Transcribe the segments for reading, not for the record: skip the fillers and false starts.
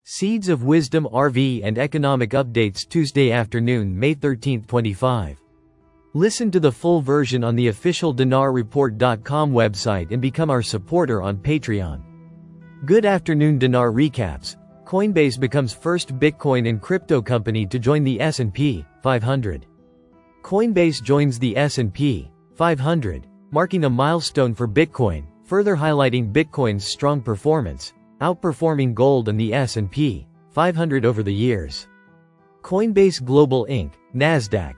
Seeds of Wisdom RV and Economic Updates Tuesday afternoon, May 13, 25. Listen to the full version on the official dinarreport.com website and become our supporter on Patreon. Good afternoon. Dinar recaps. Coinbase becomes first Bitcoin and crypto company to join the S&P 500. Coinbase joins the S&P 500, marking a milestone for Bitcoin, further highlighting Bitcoin's strong performance, outperforming gold and the S&P 500 over the years. Coinbase Global Inc., Nasdaq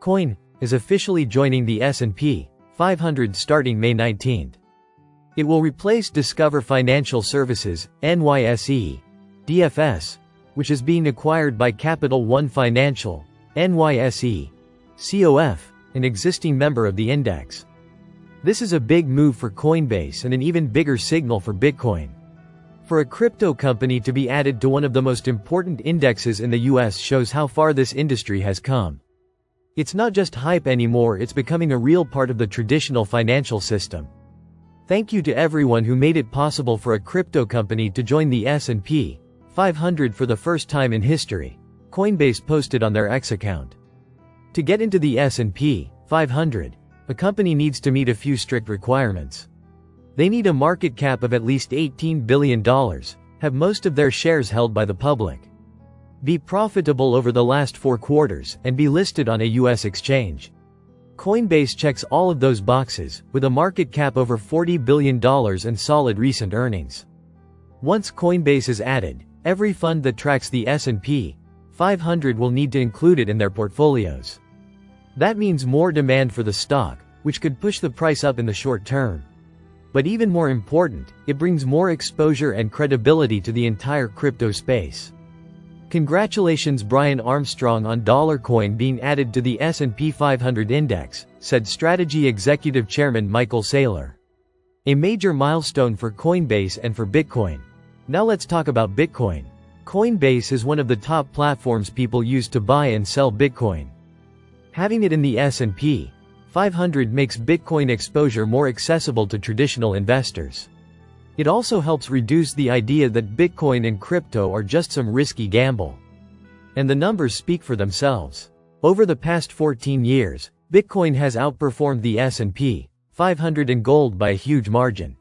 Coin, is officially joining the S&P 500 starting May 19. It will replace Discover Financial Services, NYSE, DFS, which is being acquired by Capital One Financial, NYSE, COF, an existing member of the index. This is a big move for Coinbase and an even bigger signal for Bitcoin. For a crypto company to be added to one of the most important indexes in the US shows how far this industry has come. It's not just hype anymore, it's becoming a real part of the traditional financial system. Thank you to everyone who made it possible for a crypto company to join the S&P 500 for the first time in history, Coinbase posted on their X account. To get into the S&P 500, a company needs to meet a few strict requirements. They need a market cap of at least $18 billion, have most of their shares held by the public, be profitable over the last 4 quarters, and be listed on a US exchange. Coinbase checks all of those boxes, with a market cap over $40 billion and solid recent earnings. Once Coinbase is added, every fund that tracks the S&P 500 will need to include it in their portfolios. That means more demand for the stock, which could push the price up in the short term. But even more important, it brings more exposure and credibility to the entire crypto space. Congratulations Brian Armstrong on Dollarcoin being added to the S&P 500 index, said Strategy Executive Chairman Michael Saylor. A major milestone for Coinbase and for Bitcoin. Now let's talk about Bitcoin. Coinbase is one of the top platforms people use to buy and sell Bitcoin. Having it in the S&P 500 makes Bitcoin exposure more accessible to traditional investors. It also helps reduce the idea that Bitcoin and crypto are just some risky gamble. And the numbers speak for themselves. Over the past 14 years, Bitcoin has outperformed the S&P 500 and gold by a huge margin.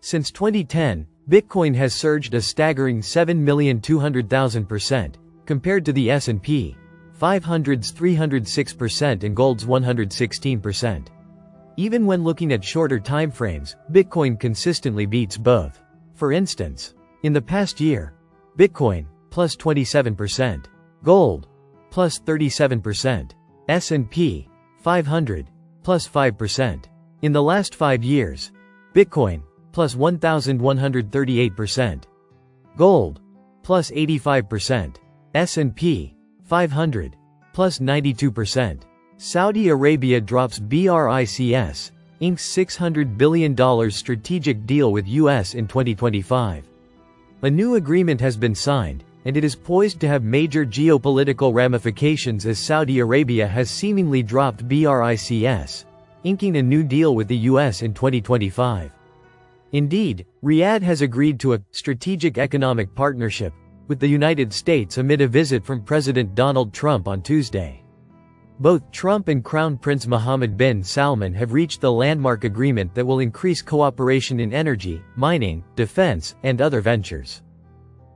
Since 2010, Bitcoin has surged a staggering 7,200,000%, compared to the S&P 500's 306% and gold's 116%. Even when looking at shorter timeframes, Bitcoin consistently beats both. For instance, in the past year, Bitcoin, plus 27%, gold, plus 37%, S&P 500, plus 5%. In the last 5 years, Bitcoin, plus 1,138%, gold, plus 85%, S&P 500, plus 92%. Saudi Arabia drops BRICS, Inc.'s $600 billion strategic deal with US in 2025. A new agreement has been signed, and it is poised to have major geopolitical ramifications as Saudi Arabia has seemingly dropped BRICS, inking a new deal with the US in 2025. Indeed, Riyadh has agreed to a strategic economic partnership with the United States amid a visit from President Donald Trump on Tuesday. Both Trump and Crown Prince Mohammed bin Salman have reached the landmark agreement that will increase cooperation in energy, mining, defense, and other ventures.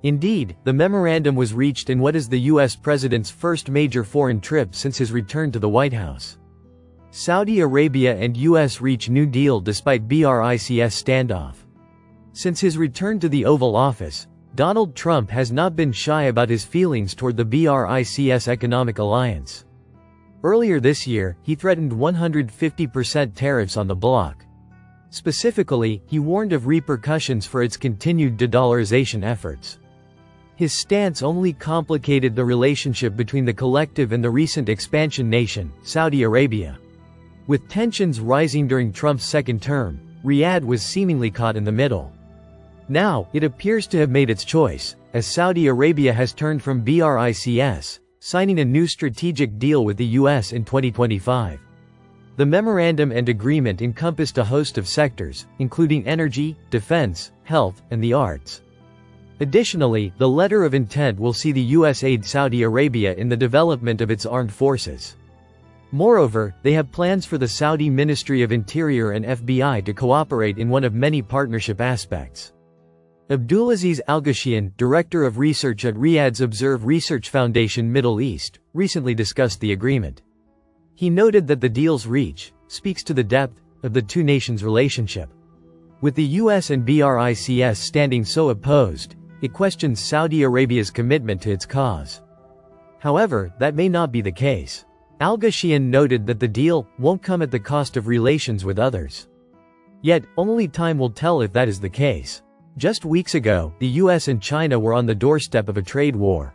Indeed, the memorandum was reached in what is the US president's first major foreign trip since his return to the White House. Saudi Arabia and US reach new deal despite BRICS standoff. Since his return to the Oval Office, Donald Trump has not been shy about his feelings toward the BRICS economic alliance. Earlier this year, he threatened 150% tariffs on the bloc. Specifically, he warned of repercussions for its continued de-dollarization efforts. His stance only complicated the relationship between the collective and the recent expansion nation, Saudi Arabia. With tensions rising during Trump's second term, Riyadh was seemingly caught in the middle. Now, it appears to have made its choice, as Saudi Arabia has turned from BRICS, signing a new strategic deal with the US in 2025. The memorandum and agreement encompassed a host of sectors, including energy, defense, health, and the arts. Additionally, the letter of intent will see the US aid Saudi Arabia in the development of its armed forces. Moreover, they have plans for the Saudi Ministry of Interior and FBI to cooperate in one of many partnership aspects. Abdulaziz Al-Ghashian, Director of Research at Riyadh's Observe Research Foundation Middle East, recently discussed the agreement. He noted that the deal's reach speaks to the depth of the two nations' relationship. With the US and BRICS standing so opposed, it questions Saudi Arabia's commitment to its cause. However, that may not be the case. Al-Ghashian noted that the deal won't come at the cost of relations with others. Yet, only time will tell if that is the case. Just weeks ago, the US and China were on the doorstep of a trade war.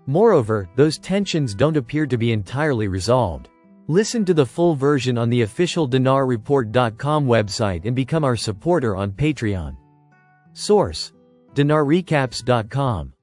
Moreover, those tensions don't appear to be entirely resolved. Listen to the full version on the official dinarreport.com website and become our supporter on Patreon. Source: dinarrecaps.com